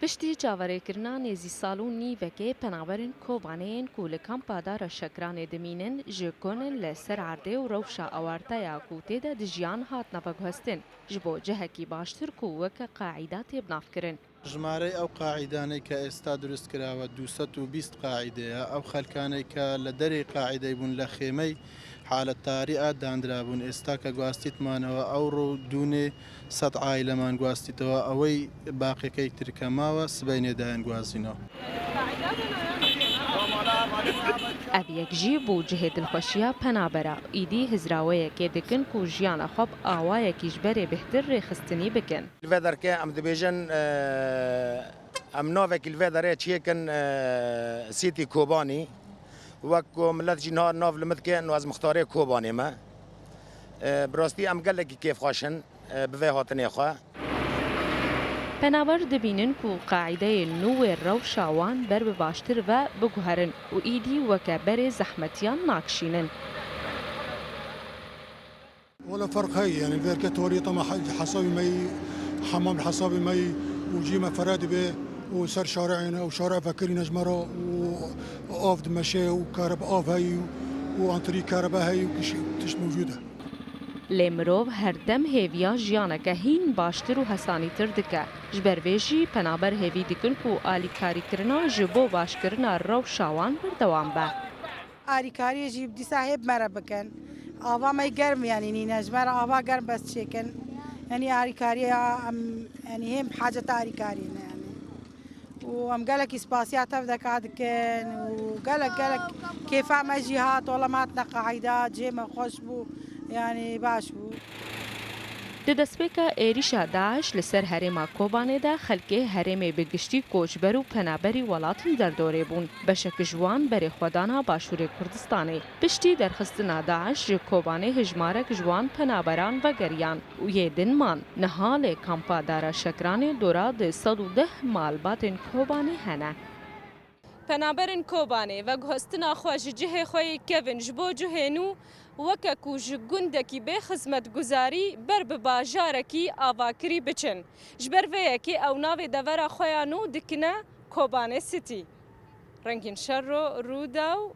پشتی چاوەڕێکردنا نێزی ساڵ و نیڤەکێ پەنابەرن کۆبانەیەن کو لە کەمپادا ڕەشەکرانێ دەمینن ji konên li ser erdê û rewşa awarteya ku têde di jiyan hatine veguhestin ji bo cihekî baştir ku weke qaîda tê binavkirin. ژمارەی ئەو قاعیدانەی کە ئێستا دروست کراوە 220 قاعیدەیە ئەو خەلکانەی کە لە دەرێ قاعیدەی بوون لە خێمەی حالەتاری دانرابوون ئێستا کە گواستیتمانەوە ئەوڕۆ دوونێ 100 عایلەمان گواستیتەوە ئەوەی باقیەکەی ترکەماوە سبەی نێدایان گوازینەوە. Ev yek jî bû cihê dilxweşiya penabera îdî hizraweyekê dikin ku jiyana xwe bi awayekî ji berê bêhtir rêxistinî bikin. الفيدركي ام دبيجن ام نوفك الفيدري تشيكن سيتي كوباني وكو ملت جي نهار نوف لمدكي انه از مختاري كوباني ما براستي ام قال لك كيف خاشن بفي هاتني خو Penaber dibînin ku qaîdeyê nû wê rewşa wan ber bi baştir ve biguherin û îdî weke berê zehmetiyan nakişînin. ولا فرق هي يعني الفيركا توري طمع حصابي مي حمام الحصابي مي وجيمة فرادي به وسر شارعنا وشارع فكرين جمرة وأوف دمشي وكهرب أوف هي وأنتري كهرباء هي وكش تش موجودة. Lê mirov herdem hêviya jiyaneke hîn baştir û hesanîtir dike. Ji ber vê jî penaber hêvî dikin ku alîkarîkirina ji bo başkirina rewşa wan berdewam be. Alîkariyê jî dîsa hêb mere bikin. Ava me germ yanî nîne ji me re ava germ bes çêkin. Yani alîkariya yani hêm haceta alîkariyê ne yani. û em gelekî spasiya tev deka dikin û gelek kêfa me jî hat olam hatine qaîda cê me xweş bû yani baş bû. Di destpêka êrîşa Daeş li ser herêma Kobanê de xelkê herêmê bi giştî koçber û penaberî welatên derdorê bûn. Beşek ji wan berê xwedana Başûrê Kurdistanê. Piştî derxistina Daeş ji Kobanê hejmarek ji wan penaberan vegeriyan û yê din man. Nihalê kampa Dareşekranê dora di 110 malbatên Kobanê hene. Penaberên Kobanê veguhestina xwe ji cihê xwe yê kevin ji bo cihê nû weke ku ji gundekî bê xizmetguzarî ber bi bajarekî avakirî biçin. Ji ber vê yekê ew navê devera xwe ya nû dikine Kobanê City. Rengîn Şerro, Rûda û